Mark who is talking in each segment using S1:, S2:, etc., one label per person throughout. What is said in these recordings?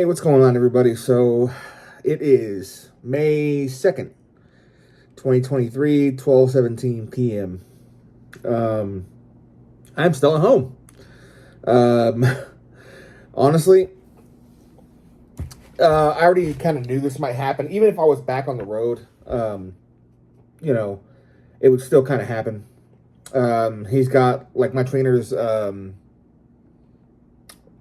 S1: What's going on, everybody? So it is May 2nd, 2023, 12:17 p.m. I'm still at home. Um, honestly, I already kind of knew this might happen. Even if I was back on the road, you know, it would still kind of happen. He's got, like, my trainer's,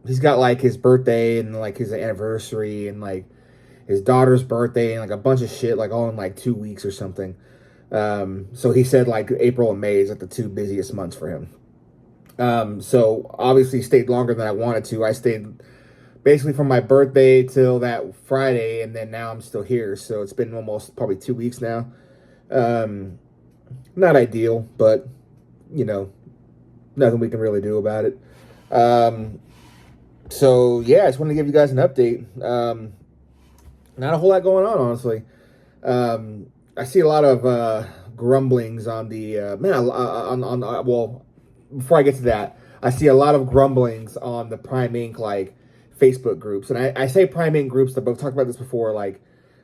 S1: he's got, like, his birthday and, like, his anniversary and, like, his daughter's birthday and, like, a bunch of shit, like, all in, like, 2 weeks or something. So he said, like, April and May is, like, the two busiest months for him. So obviously stayed longer than I wanted to. I stayed basically from my birthday till that Friday, and then now I'm still here. So it's been almost probably 2 weeks now. Not ideal, but, nothing we can really do about it. So yeah, I just wanted to give you guys an update. Not a whole lot going on, honestly. I see a lot of grumblings on the well, before I get to that, I see a lot of grumblings on the Prime Inc. like Facebook groups, and I say Prime Inc. groups, but we've talked about this before. Like,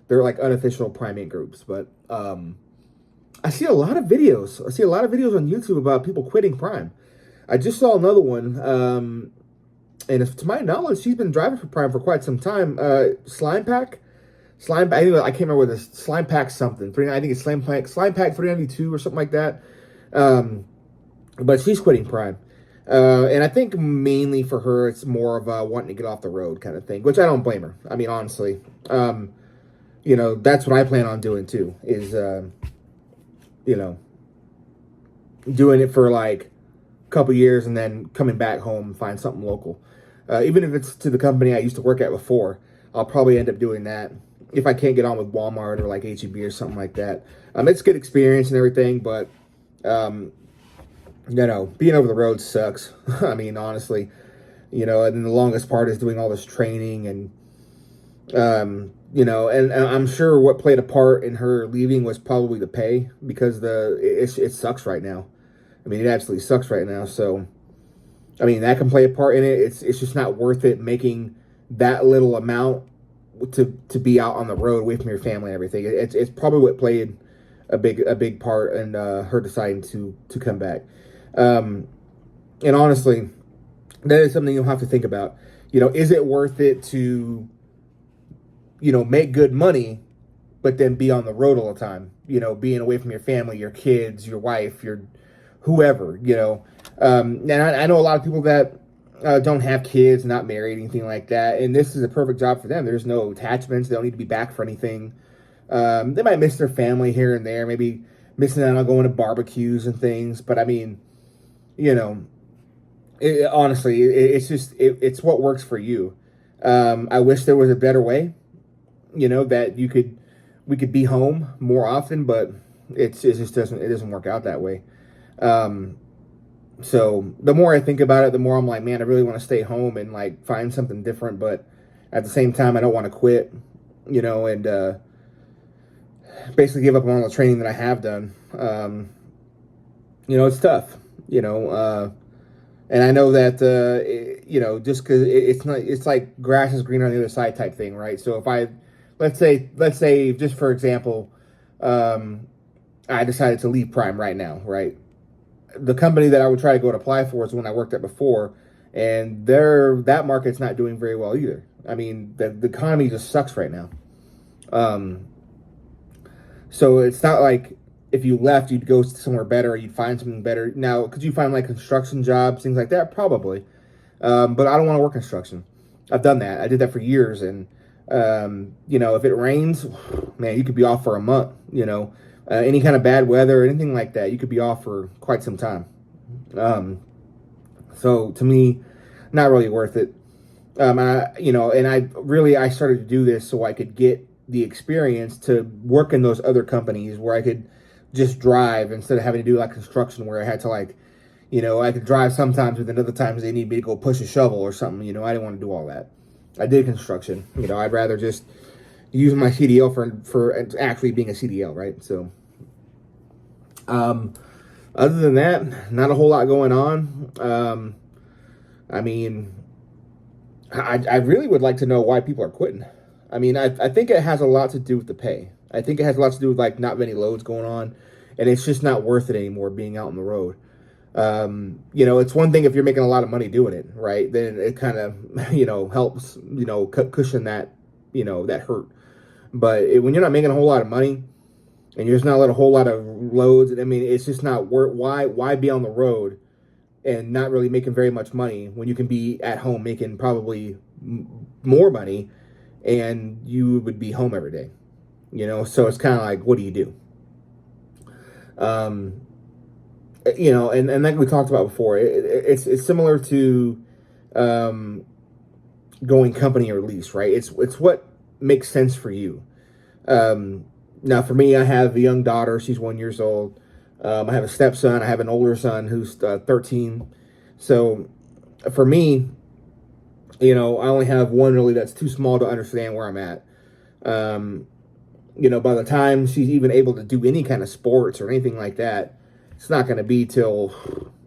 S1: they're like unofficial Prime Inc. groups, but I see a lot of videos. I see a lot of videos on YouTube about people quitting Prime. I just saw another one. And to my knowledge, she's been driving for Prime for quite some time. Slime Pack. Anyway, I can't remember what this Slime Pack something. I think it's Slime Pack 392 or something like that. But she's quitting Prime. And I think mainly for her, it's more of a wanting to get off the road kind of thing, which I don't blame her. I mean, honestly, that's what I plan on doing too, is, doing it for like a couple years and then coming back home and find something local. Even if it's to the company I used to work at before, I'll probably end up doing that if I can't get on with Walmart or like H-E-B or something like that. It's good experience and everything, but, being over the road sucks. I mean, honestly, and then the longest part is doing all this training and, and I'm sure what played a part in her leaving was probably the pay, because it sucks right now. I mean, it absolutely sucks right now. So, I mean, that can play a part in it. It's just not worth it making that little amount to be out on the road away from your family and everything. It's probably what played a big part in her deciding to come back. And honestly, that is something you'll have to think about. Is it worth it to, make good money, but then be on the road all the time? Being away from your family, your kids, your wife, your whoever. And I know a lot of people that don't have kids, not married, anything like that, and this is a perfect job for them. There's no attachments. They don't need to be back for anything. They might miss their family here and there, maybe missing out on going to barbecues and things, but I mean, honestly, it's what works for you. I wish there was a better way, that we could be home more often, but it just doesn't work out that way. So the more I think about it, the more I'm like, man, I really want to stay home and like find something different, but at the same time, I don't want to quit, and basically give up on all the training that I have done. It's tough, and I know that, just because it's like grass is greener on the other side type thing, right? So if let's say, just for example, I decided to leave Prime right now, right? The company that I would try to go and apply for is one I worked at before, and that market's not doing very well either. I mean, the economy just sucks right now. So it's not like if you left, you'd go somewhere better, or you'd find something better. Now, could you find like construction jobs, things like that? Probably. But I don't want to work construction. I've done that. I did that for years, and if it rains, man, you could be off for a month. Any kind of bad weather or anything like that, you could be off for quite some time. So to me, not really worth it. I started to do this so I could get the experience to work in those other companies where I could just drive instead of having to do like construction where I had to like, I could drive sometimes, but then other times they need me to go push a shovel or something. I didn't want to do all that. I did construction. I'd rather just use my CDL for actually being a CDL, right? So, other than that, not a whole lot going on. I mean, I really would like to know why people are quitting. I mean, I think it has a lot to do with the pay. I think it has a lot to do with like not many loads going on, and it's just not worth it anymore being out on the road. It's one thing if you're making a lot of money doing it, right? Then it kind of, helps, cushion that, that hurt. But when you're not making a whole lot of money and you're just not a whole lot of loads, I mean, it's just not worth. Why be on the road and not really making very much money when you can be at home making probably more money, and you would be home every day, So it's kind of like, what do you do? And like we talked about before, it's similar to going company or lease, right? It's what makes sense for you. Now, for me, I have a young daughter. She's 1 year old. I have a stepson. I have an older son who's 13. So for me, I only have one really that's too small to understand where I'm at. By the time she's even able to do any kind of sports or anything like that, it's not going to be till,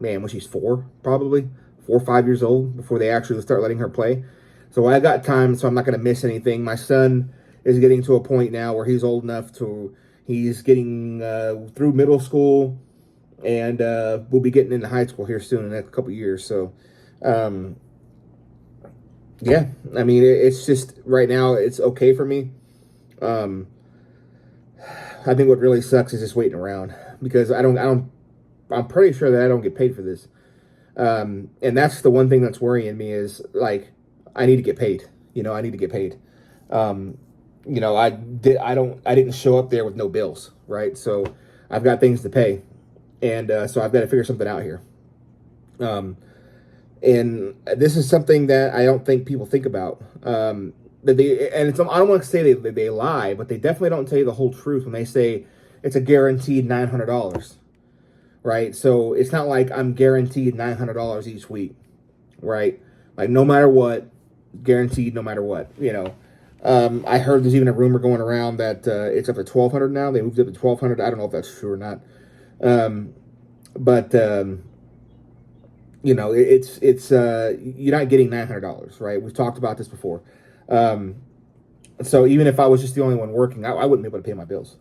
S1: man, when she's 4, probably 4 or 5 years old before they actually start letting her play. So I got time, so I'm not going to miss anything. My son is getting to a point now where he's old enough he's getting through middle school, and we'll be getting into high school here soon in the next couple of years. So, yeah, I mean, it's just right now it's okay for me. I think what really sucks is just waiting around because I'm pretty sure that I don't get paid for this. And that's the one thing that's worrying me is like, I need to get paid. I need to get paid. I didn't show up there with no bills, right? So I've got things to pay, and so I've got to figure something out here. And this is something that I don't think people think about. I don't want to say they lie, but they definitely don't tell you the whole truth when they say it's a guaranteed $900, right? So it's not like I'm guaranteed $900 each week, right? Like no matter what, guaranteed no matter what, I heard there's even a rumor going around that it's up to $1,200 now. They moved up to $1,200. I don't know if that's true or not. It's you're not getting $900, right? We've talked about this before. So even if I was just the only one working, I wouldn't be able to pay my bills.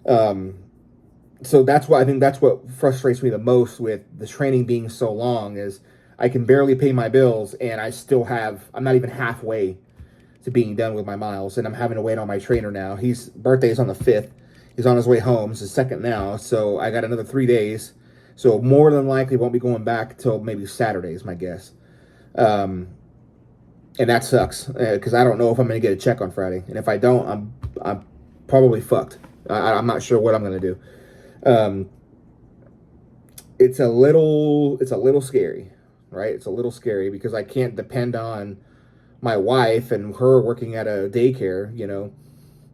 S1: So that's why I think that's what frustrates me the most with the training being so long is I can barely pay my bills and I'm not even halfway to being done with my miles, and I'm having to wait on my trainer now. His birthday is on the 5th. He's on his way home. It's his second now, so I got another 3 days. So more than likely won't be going back till maybe Saturday is my guess. And that sucks because I don't know if I'm going to get a check on Friday, and if I don't, I'm probably fucked. I'm not sure what I'm going to do. It's a little scary, right? It's a little scary because I can't depend on my wife and her working at a daycare.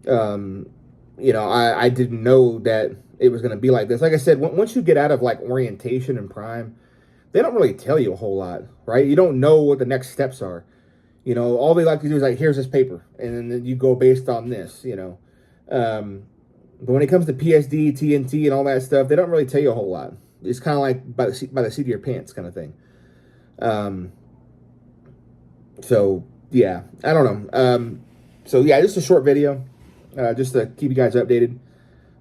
S1: I didn't know that it was going to be like this. Like I said, once you get out of like orientation and prime, they don't really tell you a whole lot, right? You don't know what the next steps are. All they like to do is like, here's this paper, and then you go based on this. But when it comes to PSD, TNT, and all that stuff, they don't really tell you a whole lot. It's kind of like by the seat of your pants kind of thing. So yeah, I don't know. So yeah, just a short video, just to keep you guys updated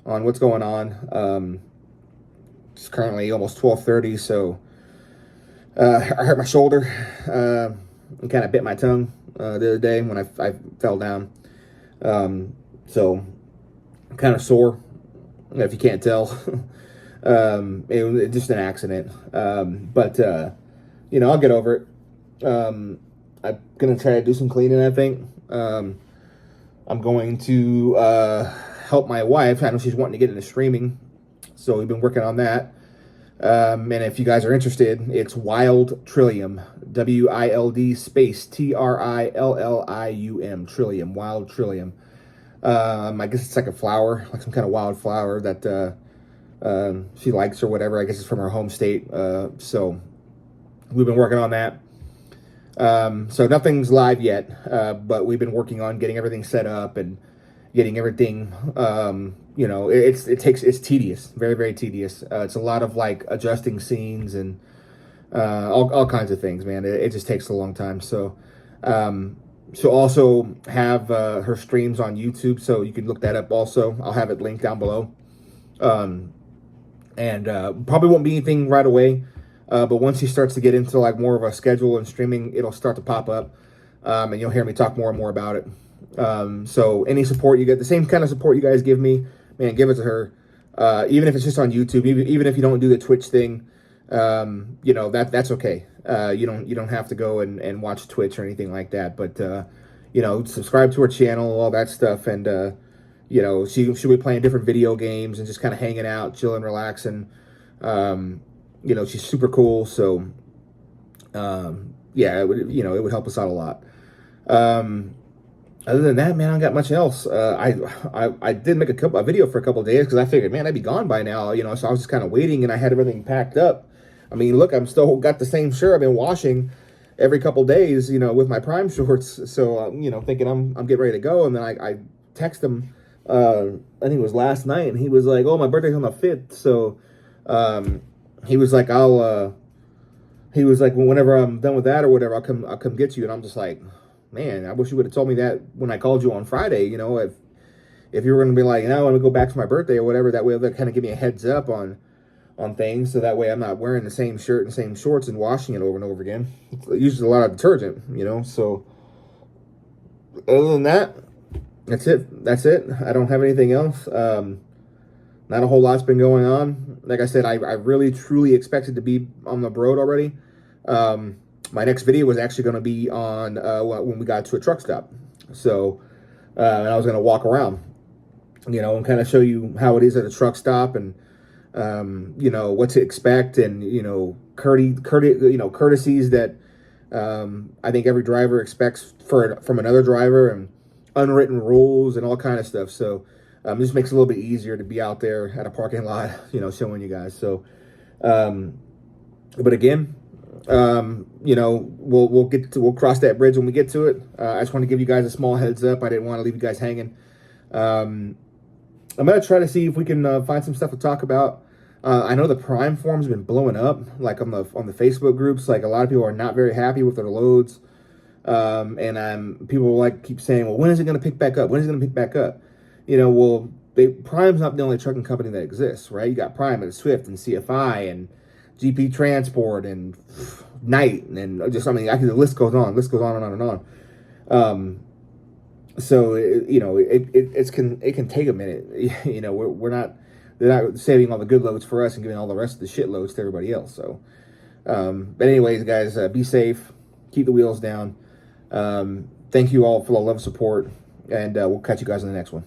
S1: on what's going on. It's currently almost 12:30, so I hurt my shoulder and kind of bit my tongue the other day when I fell down. So I'm kind of sore, if you can't tell. It was just an accident. But I'll get over it. I'm going to try to do some cleaning, I think. I'm going to help my wife. I know she's wanting to get into streaming, so we've been working on that. And if you guys are interested, it's Wild Trillium, WILD space TRILLIUM, Trillium, Wild Trillium. I guess it's like a flower, like some kind of wild flower that she likes or whatever. I guess it's from her home state. So we've been working on that. So nothing's live yet, but we've been working on getting everything set up and getting everything, it's tedious, very, very tedious. It's a lot of like adjusting scenes and all kinds of things, man. It just takes a long time. So She'll also have her streams on YouTube, so you can look that up also. I'll have it linked down below. And probably won't be anything right away, but once she starts to get into like more of a schedule and streaming, it'll start to pop up, and you'll hear me talk more and more about it. So any support you get, the same kind of support you guys give me, man, give it to her. Even if it's just on YouTube, even if you don't do the Twitch thing, you know, that's okay. You don't have to go and watch Twitch or anything like that. But you know, subscribe to her channel, all that stuff, and you know, she'll be playing different video games and just kind of hanging out, chilling, relaxing. You know, she's super cool. So yeah, it would help us out a lot. Other than that, man, I don't got much else. I did make a video for a couple of days because I figured, man, I'd be gone by now, you know. So I was just kind of waiting, and I had everything packed up. I mean, look, I'm still got the same shirt I've been washing every couple of days, you know, with my Prime shorts. So you know, thinking I'm getting ready to go, and then I text him. I think it was last night, and he was like, "Oh, my birthday's on the 5th." So he was like, he was like, well, whenever I'm done with that or whatever, I'll come get you. And I'm just like, man, I wish you would have told me that when I called you on Friday. You know, if you were going to be like, no, I want to go back for my birthday or whatever, that way they'll kind of give me a heads up on things, so that way I'm not wearing the same shirt and same shorts and washing it over and over again. It uses a lot of detergent, you know. So other than that, that's it. I don't have anything else. Not a whole lot's been going on. Like I said, I really truly expected to be on the road already. My next video was actually going to be on when we got to a truck stop. So, and I was going to walk around, you know, and kind of show you how it is at a truck stop, and you know, what to expect, and you know, courtesies that I think every driver expects from another driver, and unwritten rules and all kind of stuff. So it just makes it a little bit easier to be out there at a parking lot, you know, showing you guys. So, but again, you know, we'll cross that bridge when we get to it. I just want to give you guys a small heads up. I didn't want to leave you guys hanging. I'm gonna try to see if we can find some stuff to talk about. I know the Prime forum's been blowing up, like on the Facebook groups. Like a lot of people are not very happy with their loads, and people like keep saying, well, when is it going to pick back up? When is it going to pick back up? You know, well, Prime's not the only trucking company that exists, right? You got Prime and Swift and CFI and GP Transport and Knight, and just, I mean, the list goes on. List goes on and on and on. So you know, it can take a minute. You know, they're not saving all the good loads for us and giving all the rest of the shit loads to everybody else. So, but anyways, guys, be safe, keep the wheels down. Thank you all for the love and support, and we'll catch you guys in the next one.